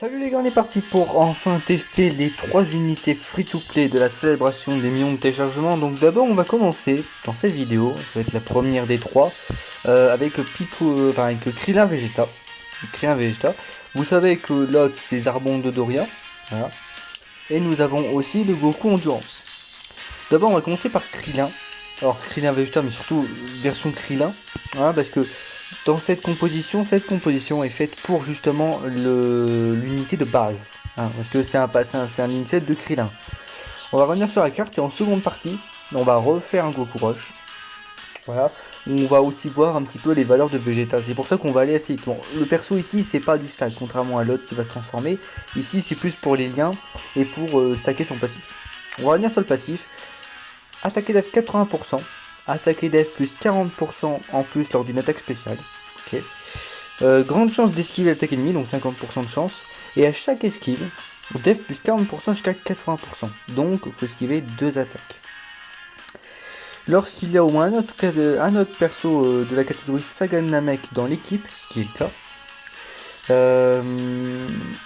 Salut les gars, on est parti pour enfin tester les 3 unités free-to-play de la célébration des millions de téléchargements. Donc d'abord on va commencer dans cette vidéo, ça va être la première des 3, avec avec Krillin Vegeta. Krillin Vegeta. Vous savez que l'autre c'est Zarbon de Doria. Voilà. Et nous avons aussi le Goku Endurance. D'abord on va commencer par Krillin. Alors Krillin Vegeta mais surtout version Krillin. Voilà, parce que dans cette composition est faite pour justement l'unité de base. Hein, parce que c'est un inset de Krillin. On va revenir sur la carte et en seconde partie, on va refaire un Goku Rush. Voilà. On va aussi voir un petit peu les valeurs de Vegeta. C'est pour ça qu'on va aller assez vite. Bon, le perso ici, c'est pas du stack, contrairement à l'autre qui va se transformer. Ici, c'est plus pour les liens et pour stacker son passif. On va revenir sur le passif. Attaquer def 80%. Attaquer def plus 40% en plus lors d'une attaque spéciale. Ok. Grande chance d'esquiver l'attaque ennemie, donc 50% de chance. Et à chaque esquive, def plus 40% jusqu'à 80%. Donc il faut esquiver 2 attaques. Lorsqu'il y a au moins un autre perso de la catégorie Sagan Namek dans l'équipe, ce qui est le cas,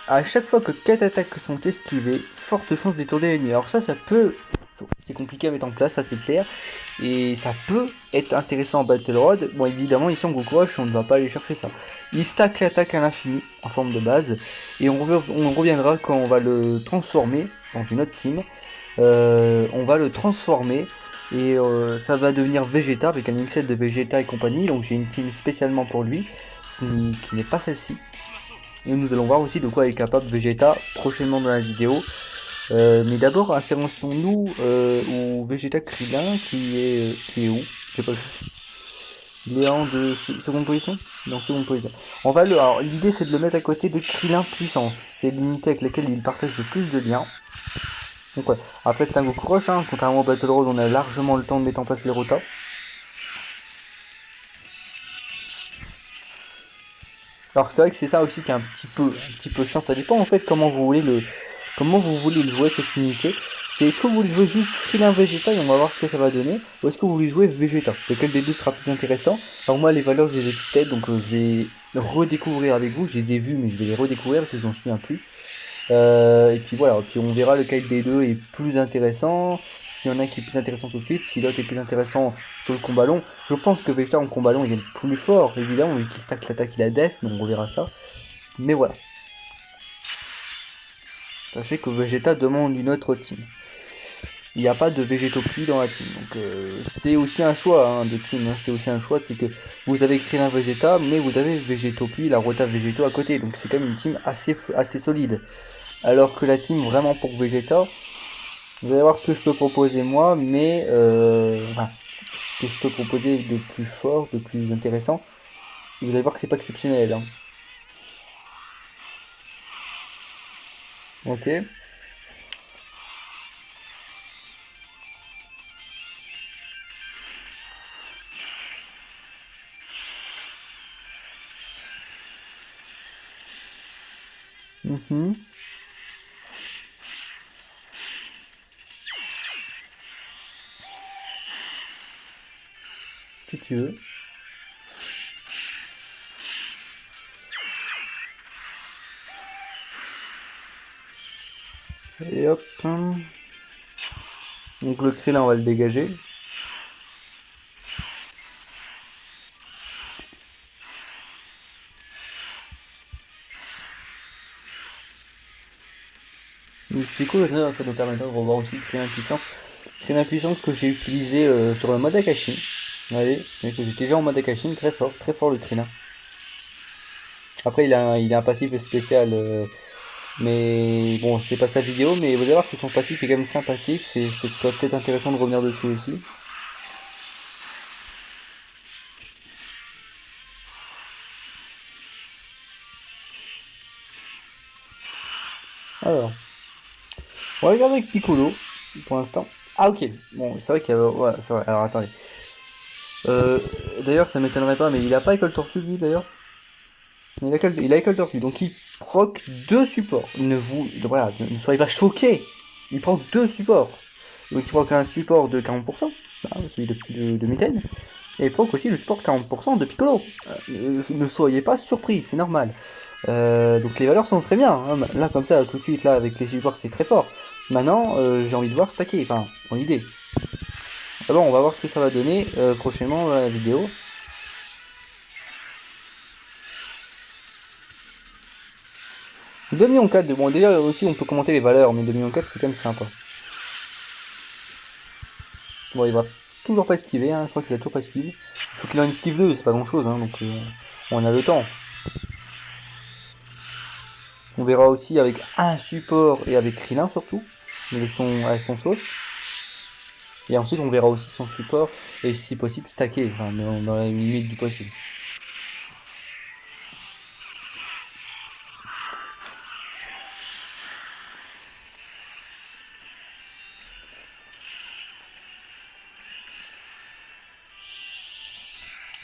à chaque fois que 4 attaques sont esquivées, forte chance d'étourdir l'ennemi. Alors ça peut... C'est compliqué à mettre en place, ça c'est clair. Et ça peut être intéressant en Battle Road. Bon, évidemment, ici en Goku Rush, on ne va pas aller chercher ça. Il stack l'attaque à l'infini en forme de base. Et on reviendra quand on va le transformer dans une autre team. On va le transformer. Et ça va devenir Vegeta avec un X7 de Vegeta et compagnie. Donc j'ai une team spécialement pour lui, qui n'est pas celle-ci. Et nous allons voir aussi de quoi est capable Vegeta prochainement dans la vidéo. Mais d'abord, intéressons-nous au Vegeta Krillin qui est où? Je sais pas. Il est en seconde position? Non, seconde position. Alors, l'idée c'est de le mettre à côté de Krillin Puissance. C'est l'unité avec laquelle il partage le plus de liens. Donc ouais. Après c'est un Goku Rush, hein. Contrairement au Battle Road, on a largement le temps de mettre en place les rotas. Alors c'est vrai que c'est ça aussi qui est un petit peu chiant. Ça dépend en fait comment vous voulez le jouer cette unité. C'est est-ce que vous voulez jouer juste Krillin Vegeta et on va voir ce que ça va donner, ou est-ce que vous voulez jouer Vegeta? Lequel des deux sera plus intéressant? Alors moi les valeurs je les ai toutes têtes, donc je vais redécouvrir avec vous. Je les ai vues mais je vais les redécouvrir parce que je n'en souviens plus. Et puis voilà, puis on verra lequel des deux est plus intéressant. S'il y en a un qui est plus intéressant tout de suite, si l'autre est plus intéressant sur le combat long. Je pense que Vegeta en combat long il est plus fort, évidemment, vu qu'il stack l'attaque il a def, donc on verra ça. Mais voilà. Sachez que Vegeta demande une autre team. Il n'y a pas de Végétoplie dans la team, donc c'est aussi un choix hein, de team, hein. C'est aussi un choix, c'est que vous avez Krillin Vegeta, mais vous avez Végétoplie, la Rota Végéto à côté, donc c'est quand même une team assez solide. Alors que la team vraiment pour Vegeta, vous allez voir ce que je peux proposer moi, mais ce que je peux proposer de plus fort, de plus intéressant, vous allez voir que c'est pas exceptionnel. Hein. Ok. Si tu veux. Et hop. Donc le Krillin on va le dégager. Donc c'est cool, ça nous permettra de revoir aussi Krillin Puissance. Krillin Puissance que j'ai utilisé sur le mode Akashi. Allez, que j'étais déjà en mode Akashi, très fort le Krillin. Après il a un passif spécial, mais bon c'est pas sa vidéo, mais vous allez voir que son passif est quand même sympathique, ce serait peut-être intéressant de revenir dessus aussi. Alors, on va regarder avec Piccolo pour l'instant. Ah ok, bon c'est vrai qu'il y avait... Ouais, c'est vrai, alors attendez. D'ailleurs ça m'étonnerait pas, mais il a pas école tortue lui d'ailleurs. Il a école tortue, donc il proc 2 supports. Voilà, ne soyez pas choqués. Il proc 2 supports. Donc il proc un support de 40%, celui de Mitten. Et il proc aussi le support 40% de Piccolo. Ne soyez pas surpris, c'est normal. Donc les valeurs sont très bien, hein. Là comme ça tout de suite là avec les supports c'est très fort. Maintenant j'ai envie de voir stacker, enfin mon idée. D'abord on va voir ce que ça va donner prochainement dans la vidéo. $2,4 millions, bon déjà aussi on peut commenter les valeurs, mais $2,4 millions c'est quand même sympa. Bon il va toujours pas esquiver, hein. Je crois qu'il a toujours pas esquivé. Il faut qu'il en esquive 2, c'est pas grand chose, hein, donc on a le temps. On verra aussi avec un support et avec Krillin surtout, avec son sauce. Et ensuite on verra aussi son support et si possible stacker, enfin, dans la limite du possible.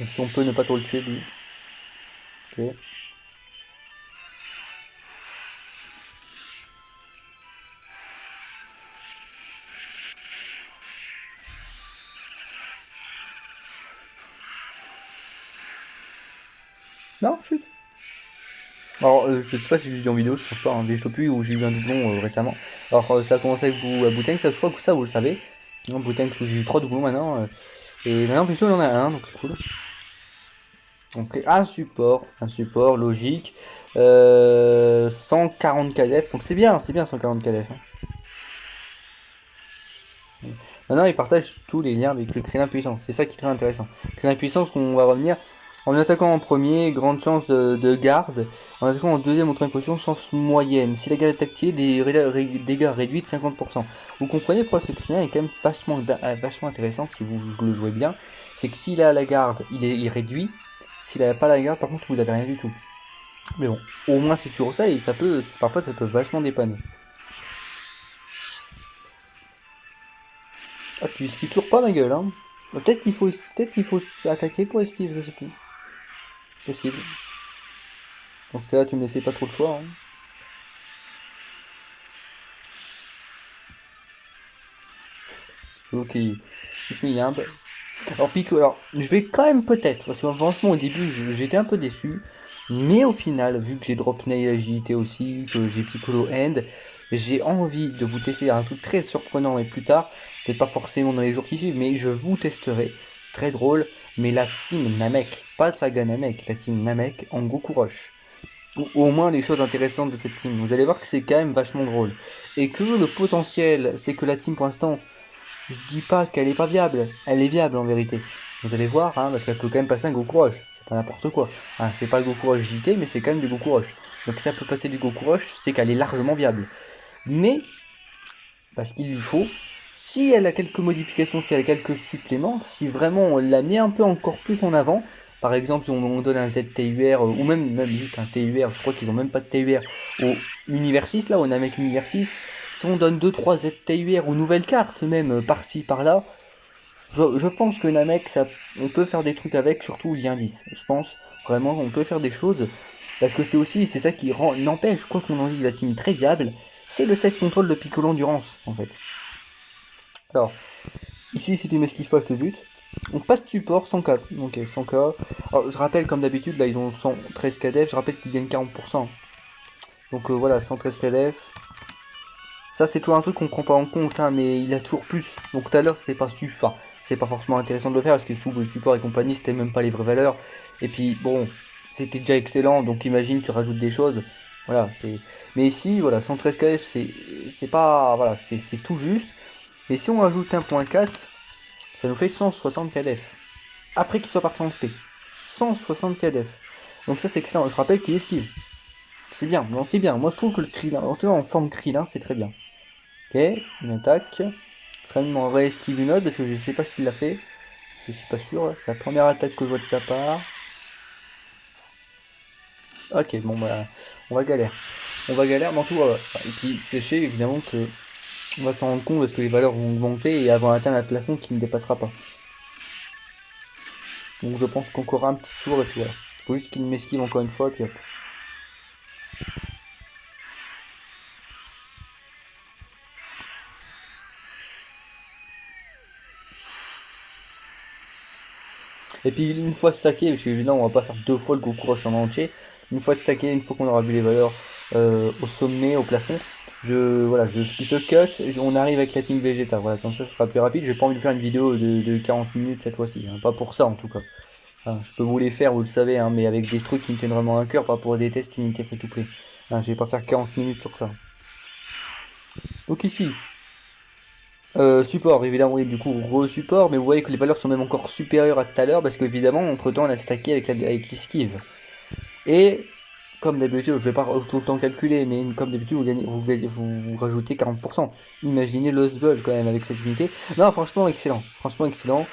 Donc si on peut ne pas trop le tuer lui. Ok. Non, chut. Alors, je sais pas si j'ai vu en vidéo, je pense pas, hein, des Chopu où j'ai eu un doublon récemment. Alors, ça a commencé avec Boutank, ça, je crois que ça vous le savez. Non, Boutank, j'ai eu 3 doublons maintenant. Et maintenant, Pichot, il en a un, donc c'est cool. Donc, un support logique. 140 KDF, donc c'est bien 140 KDF. Hein. Maintenant, il partage tous les liens avec le Krillin puissance, c'est ça qui est très intéressant. Krillin puissance, qu'on va revenir. En attaquant en premier, grande chance de garde. En attaquant en deuxième ou troisième position, chance moyenne. Si la garde est activée, dégâts réduits de 50%. Vous comprenez pourquoi ce Krillin est quand même vachement intéressant si vous le jouez bien. C'est que s'il a la garde, il est réduit. S'il n'a pas la garde, par contre, vous n'avez rien du tout. Mais bon, au moins c'est toujours ça et parfois ça peut vachement dépanner. Ah, tu esquives toujours pas ma gueule, hein. Peut-être qu'il faut attaquer pour esquiver, je sais plus. Possible. Dans ce cas-là, tu me laissais pas trop le choix. Hein. Ok, il se met un peu. Alors Pico, alors je vais quand même peut-être, parce que franchement au début j'étais un peu déçu, mais au final, vu que j'ai drop nail agilité aussi, que j'ai Piccolo end, j'ai envie de vous tester un truc très surprenant et plus tard, peut-être pas forcément dans les jours qui suivent, mais je vous testerai, très drôle, mais la team Namek, pas de Saga Namek, la team Namek en Goku Rush. Ou au moins les choses intéressantes de cette team. Vous allez voir que c'est quand même vachement drôle. Et que le potentiel, c'est que la team pour l'instant, je dis pas qu'elle est pas viable, elle est viable en vérité. Vous allez voir, hein, parce qu'elle peut quand même passer un Goku Rush, c'est pas n'importe quoi. Hein, c'est pas le Goku Rush JT, mais c'est quand même du Goku Rush. Donc si elle peut passer du Goku Rush, c'est qu'elle est largement viable. Mais, parce qu'il lui faut, si elle a quelques modifications, si elle a quelques suppléments, si vraiment on la met un peu encore plus en avant, par exemple si on donne un ZTUR, ou même juste un TUR, je crois qu'ils ont même pas de TUR, au Univers 6 là, au Namek Univers 6, si on donne 2-3 ZTUR ou nouvelles cartes même par-ci par-là, je pense que Namek, on peut faire des trucs avec, surtout lien 10. Je pense vraiment on peut faire des choses, parce que c'est ça qui n'empêche, quoi qu'on en dise, la team très viable, c'est le safe control de Piccolo Endurance en fait. Alors, ici si tu m'esquives pas, je te bute. On passe de support 100k, ok 100k. Alors je rappelle comme d'habitude, là ils ont 113 KDF, je rappelle qu'ils gagnent 40%. Donc voilà, 113 KDF. Ça c'est toujours un truc qu'on prend pas en compte, hein, mais il a toujours plus. Donc tout à l'heure c'était pas suffisant. C'est pas forcément intéressant de le faire parce que sous le support et compagnie c'était même pas les vraies valeurs. Et puis bon, c'était déjà excellent, donc imagine tu rajoutes des choses. Voilà, c'est. Mais ici, voilà, 113 KF c'est pas. Voilà, c'est tout juste. Et si on rajoute 1.4, ça nous fait 160 KF. Après qu'il soit parti en SP. 160 KF. Donc ça c'est excellent. Je rappelle qu'il esquive. C'est bien, non c'est bien. Moi je trouve que le Krillin, en forme Krillin, c'est très bien. Ok, une attaque. Je serais même en réesquive une autre parce que je sais pas s'il l'a fait. Je suis pas sûr. C'est la première attaque que je vois de sa part. Ok, bon bah on va galère. On va galère, mais en tout cas. Et puis sachez évidemment que on va s'en rendre compte parce que les valeurs vont augmenter et avant d'atteindre un plafond qui ne dépassera pas. Donc je pense qu'encore un petit tour et puis voilà. Faut juste qu'il m'esquive encore une fois et puis hop. Et puis une fois stacké, parce qu'évidemment on va pas faire deux fois le Goku Rush en entier, Une fois stacké, une fois qu'on aura vu les valeurs au sommet, au plafond, je cut, on arrive avec la team Vegeta. Voilà, comme ça, ce sera plus rapide. J'ai pas envie de faire une vidéo de 40 minutes cette fois-ci, hein. Pas pour ça en tout cas. Hein, je peux vous les faire, vous le savez, hein, mais avec des trucs qui me tiennent vraiment à cœur, pas pour des tests unités free to play. Hein, je vais pas faire 40 minutes sur ça. Donc ici, support, évidemment, oui, du coup, re-support, mais vous voyez que les valeurs sont même encore supérieures à tout à l'heure, parce qu'évidemment, entre temps, on a stacké avec l'esquive. Et, comme d'habitude, je vais pas tout le temps calculer, mais comme d'habitude, vous rajoutez 40%. Imaginez le Ball quand même avec cette unité. Non, franchement, excellent. Franchement, excellent.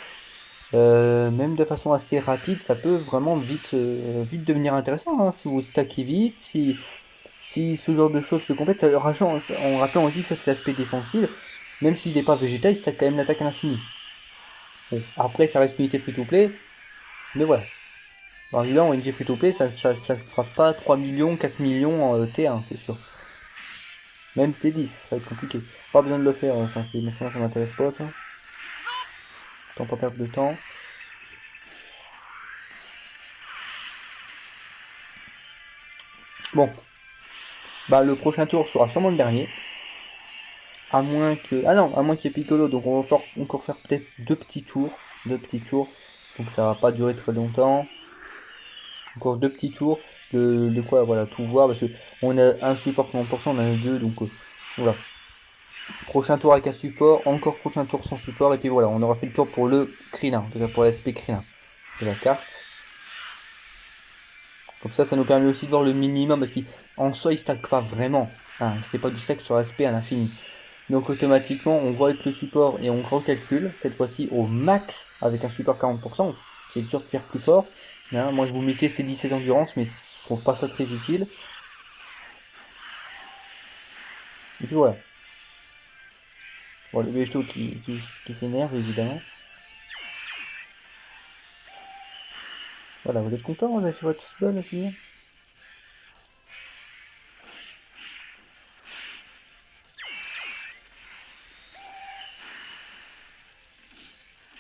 Même de façon assez rapide, ça peut vraiment vite devenir intéressant, hein, si vous stackez vite, si ce genre de choses se complètent. En rappelant aussi que ça c'est l'aspect défensif, même s'il n'est pas végétal, il stack quand même l'attaque à l'infini. Bon, après ça reste une unité free to play, mais voilà. Alors évidemment, une unité free to play, ça fera pas 3 millions, 4 millions en T1, c'est sûr. Même T10, ça va être compliqué. Pas besoin de le faire, enfin, ça m'intéresse pas ça. Tant pas perdre de temps. Bon. Bah le prochain tour sera sûrement le dernier. À moins que... Ah non, à moins qu'il y ait Piccolo, donc on va encore faire peut-être deux petits tours. Donc ça va pas durer très longtemps. Encore deux petits tours. De quoi, voilà, tout voir. Parce que on a un support 30%, on en a deux, donc voilà. Prochain tour avec un support, encore prochain tour sans support, et puis voilà, on aura fait le tour pour le Krillin, pour l'aspect Krillin de la carte. Comme ça nous permet aussi de voir le minimum, parce qu'en soi, il stack pas vraiment. Hein, c'est pas du stack sur l'aspect à l'infini. Donc automatiquement, on voit avec le support et on recalcule, cette fois-ci au max, avec un support 40%. C'est sûr de faire plus fort. Hein, moi, je vous mettais fait 17 endurance, mais je trouve pas ça très utile. Et puis voilà. Bon, le Végéto qui s'énerve, évidemment. Voilà, vous êtes content, vous avez fait votre spell, là, c'est bien.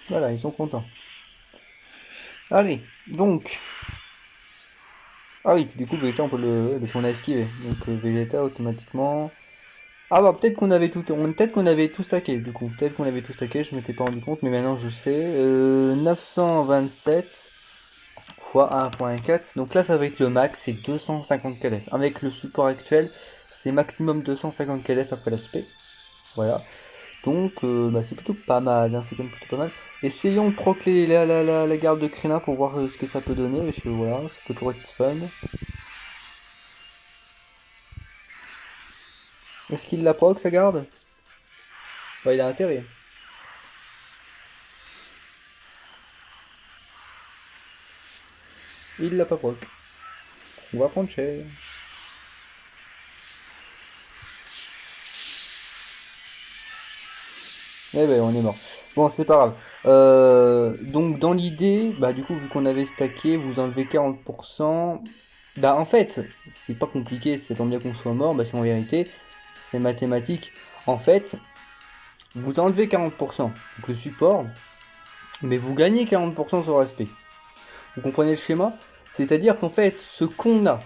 Voilà, ils sont contents. Allez, donc. Ah oui, du coup, Vegeta, on peut le... parce qu'on a esquivé. Donc Vegeta, automatiquement... Ah bah peut-être qu'on avait tout stacké, du coup. Peut-être qu'on avait tout stacké, je m'étais pas rendu compte, mais maintenant je sais. 927 fois 1.4. Donc là, ça va être le max, c'est 250 KDF. Avec le support actuel, c'est maximum 250 KDF après l'aspect. Voilà. Donc, bah, c'est plutôt pas mal, hein, c'est quand même plutôt pas mal. Essayons de procler la garde de Krillin pour voir ce que ça peut donner, parce que voilà, ça peut toujours être fun. Est-ce qu'il la proc, sa garde? Bah, il a intérêt. Il l'a pas proc. On va prendre cher. Eh ben, on est mort. Bon, c'est pas grave. Donc, dans l'idée, bah, du coup, vu qu'on avait stacké, vous enlevez 40%. Bah, en fait, c'est pas compliqué, c'est tant bien qu'on soit mort, bah, c'est en vérité, c'est mathématique. En fait, vous enlevez 40%, donc le support, mais vous gagnez 40% sur l'aspect. Vous comprenez le schéma? C'est-à-dire qu'en fait, ce qu'on a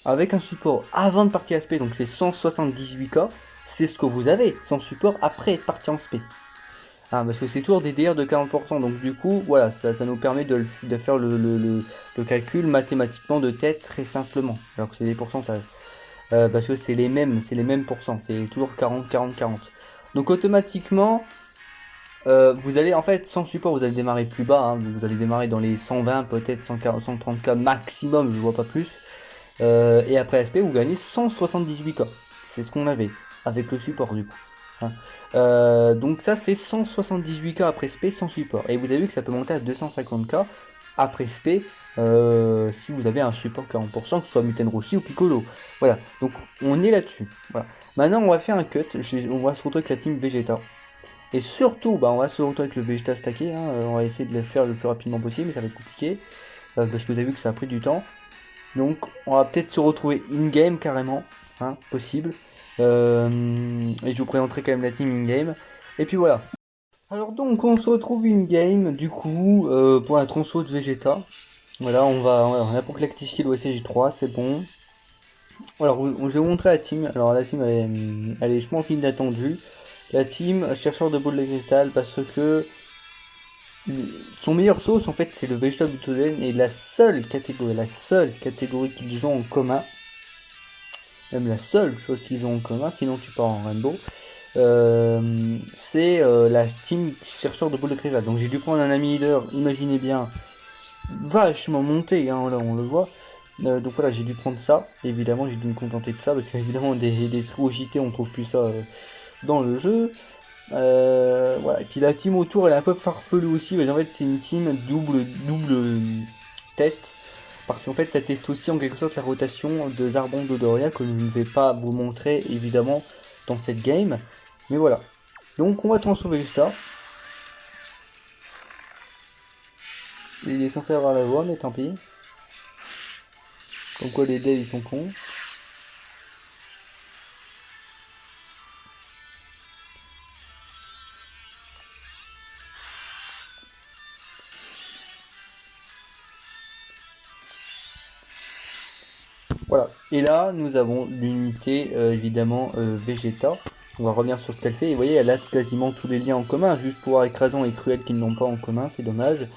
avec un support avant de partir SP, donc c'est 178K, c'est ce que vous avez sans support après être parti en SP. Ah, parce que c'est toujours des DR de 40%, donc du coup, voilà, ça nous permet de faire le calcul mathématiquement de tête très simplement, alors que c'est des pourcentages. Parce que c'est les mêmes pourcents, c'est toujours 40, 40, 40. Donc automatiquement, vous allez en fait sans support, vous allez démarrer plus bas, hein, vous allez démarrer dans les 120, peut-être 140, 130K maximum, je vois pas plus. Et après SP, vous gagnez 178K. C'est ce qu'on avait avec le support du coup. Hein. Donc ça c'est 178K après SP sans support. Et vous avez vu que ça peut monter à 250K après SP si vous avez un support 40%, que ce soit Muten Roshi ou Piccolo. Voilà, donc on est là-dessus. Voilà. Maintenant on va faire un cut, on va se retrouver avec la team Vegeta. Et surtout, bah, on va se retrouver avec le Vegeta stacké, hein. On va essayer de le faire le plus rapidement possible, mais ça va être compliqué. Parce que vous avez vu que ça a pris du temps. Donc on va peut-être se retrouver in-game carrément, hein, possible. Et je vous présenterai quand même la team in-game. Et puis voilà. Alors donc on se retrouve in-game du coup pour la transfo de Vegeta. Voilà, on a pour Galactic Skill au SG3, c'est bon. Alors, je vais vous montrer la team. Alors, la team, elle est, je pense, inattendue. La team chercheur de boules de cristal, parce que son meilleur sauce, en fait, c'est le végétable Butoden, et la seule catégorie qu'ils ont en commun, même la seule chose qu'ils ont en commun, sinon tu pars en Rainbow, c'est la team chercheur de boules de cristal. Donc, j'ai dû prendre un ami leader, imaginez bien, vachement monté, hein, là, on le voit. Donc voilà, j'ai dû prendre ça. Évidemment, j'ai dû me contenter de ça parce qu'évidemment, des trous au JT, on trouve plus ça dans le jeu. Voilà. Et puis la team autour, elle est un peu farfelue aussi. Mais en fait, c'est une team double test. Parce qu'en fait, ça teste aussi en quelque sorte la rotation de Zarbon d'Odoria que je ne vais pas vous montrer évidemment dans cette game. Mais voilà. Donc on va transformer le star. Il est censé avoir la voix, mais tant pis. Comme quoi les devs ils sont cons. Voilà. Et là, nous avons l'unité évidemment Vegeta. On va revenir sur ce qu'elle fait. Et vous voyez, elle a quasiment tous les liens en commun. Juste pouvoir écrasant et cruel qu'ils n'ont pas en commun, c'est dommage.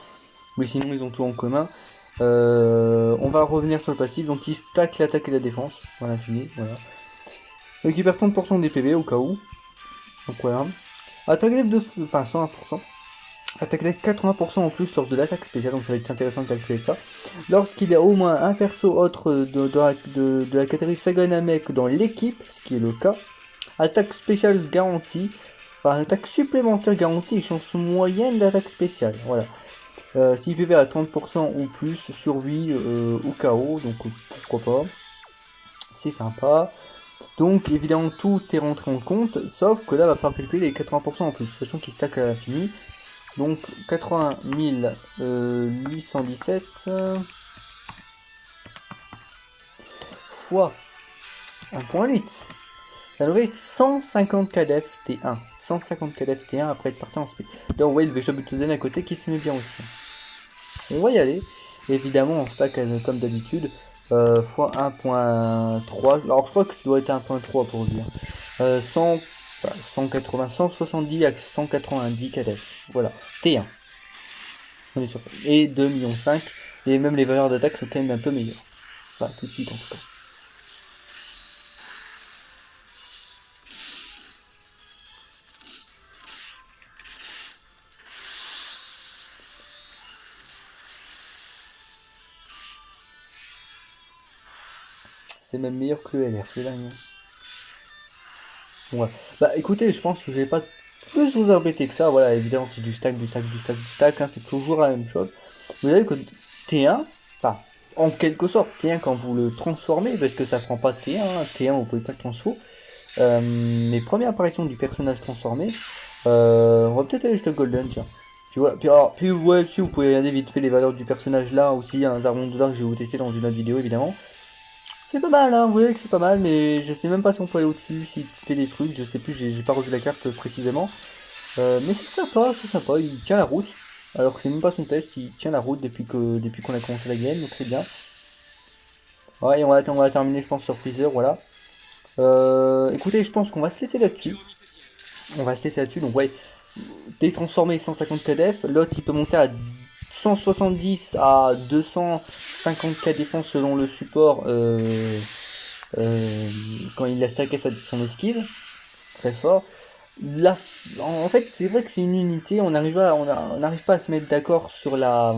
Mais sinon, ils ont tout en commun. On va revenir sur le passif. Donc, il stack l'attaque et la défense. Voilà, fini. Voilà. Donc, il perd 30% des PV au cas où. Donc, voilà. Attaque de... Enfin, 101%. Attaque avec 80% en plus lors de l'attaque spéciale, donc ça va être intéressant de calculer ça. Lorsqu'il y a au moins un perso autre de la catégorie Saganamek dans l'équipe, ce qui est le cas, attaque spéciale garantie, enfin attaque supplémentaire garantie et chance moyenne d'attaque spéciale, voilà. Si PV à 30% ou plus, survie ou KO, donc pourquoi pas, c'est sympa. Donc évidemment tout est rentré en compte, sauf que là il va falloir calculer les 80% en plus, sachant qu'il stack à l'infini. Donc 80 817 fois 1.8. Ça nous fait 150 KDF T1. 150 KDF T1 après être parti en speed. D'ailleurs, vous voyez le Vejabutoden à côté qui se met bien aussi. On va y aller. Évidemment, on stack comme d'habitude. Fois 1.3. Alors, je crois que ça doit être 1.3 pour dire. 180, 170 à 190 KDF. Voilà. T1. On est sur ça. Et 2,5 millions. Et même les valeurs d'attaque sont quand même un peu meilleures. Enfin, tout de suite en tout cas. C'est même meilleur que le LR, c'est dingue. Ouais. Bah écoutez, je pense que je vais pas plus vous embêter que ça. Voilà, évidemment, c'est du stack, du stack, du stack, du stack. Hein, c'est toujours la même chose. Vous savez que T1, enfin, en quelque sorte, T1 quand vous le transformez, parce que ça prend pas T1, hein, T1 vous pouvez pas le transformer. Les premières apparitions du personnage transformé, on va peut-être aller jusqu'à Golden, tiens. Tu vois, puis ouais, si vous pouvez regarder vite fait les valeurs du personnage là, aussi un Zarbon de là que je vais vous tester dans une autre vidéo évidemment. C'est pas mal, hein, vous voyez que c'est pas mal, mais je sais même pas si on peut aller au-dessus, s'il fait des trucs, je sais plus, j'ai pas revu la carte précisément. Mais c'est sympa, il tient la route, alors que c'est même pas son test, il tient la route depuis qu'on a commencé la game, donc c'est bien. Ouais, et on va terminer, je pense, sur Freezer, voilà. Écoutez, je pense qu'on va se laisser là-dessus. On va se laisser là-dessus, donc ouais, t'es transformé 150 KDF, l'autre il peut monter à 170 à 250k défense selon le support quand il a stacké son esquive. Très fort. En fait, c'est vrai que c'est une unité, on n'arrive pas à se mettre d'accord sur la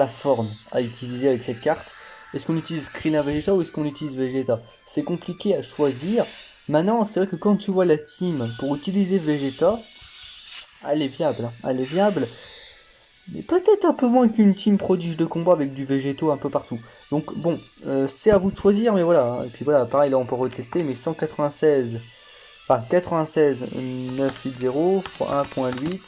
forme à utiliser avec cette carte. Est-ce qu'on utilise Krillin Vegeta ou est-ce qu'on utilise Vegeta? C'est compliqué à choisir. Maintenant, c'est vrai que quand tu vois la team pour utiliser Vegeta, elle est viable. Hein. Elle est viable. Mais peut-être un peu moins qu'une team prodige de combat avec du végétaux un peu partout. Donc bon, c'est à vous de choisir, mais voilà. Hein. Et puis voilà, pareil, là on peut retester, mais 196, enfin 96 980 fois 1.8,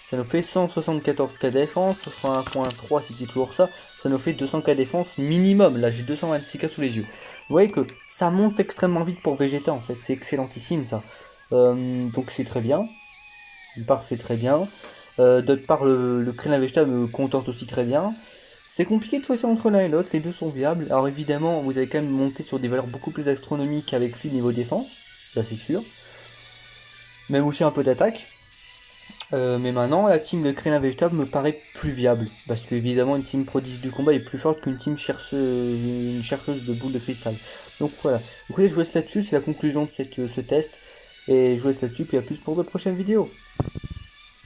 ça nous fait 174k défense, fois 1.3 si c'est toujours ça, ça nous fait 200k défense minimum. Là j'ai 226k sous les yeux. Vous voyez que ça monte extrêmement vite pour Vegeta en fait, c'est excellentissime ça. Donc c'est très bien. D'une part c'est très bien. D'autre part, le Krillin Vegeta me contente aussi très bien. C'est compliqué de choisir entre l'un et l'autre, les deux sont viables. Alors évidemment, vous allez quand même monter sur des valeurs beaucoup plus astronomiques avec lui niveau défense, ça c'est sûr. Même aussi un peu d'attaque. Mais maintenant, la team de Krillin Végétable me paraît plus viable. Parce qu'évidemment, une team prodige du combat est plus forte qu'une team une chercheuse de boules de cristal. Donc voilà. Donc je vous laisse là-dessus, c'est la conclusion de ce test. Et je vous laisse là-dessus, puis à plus pour de prochaines vidéos.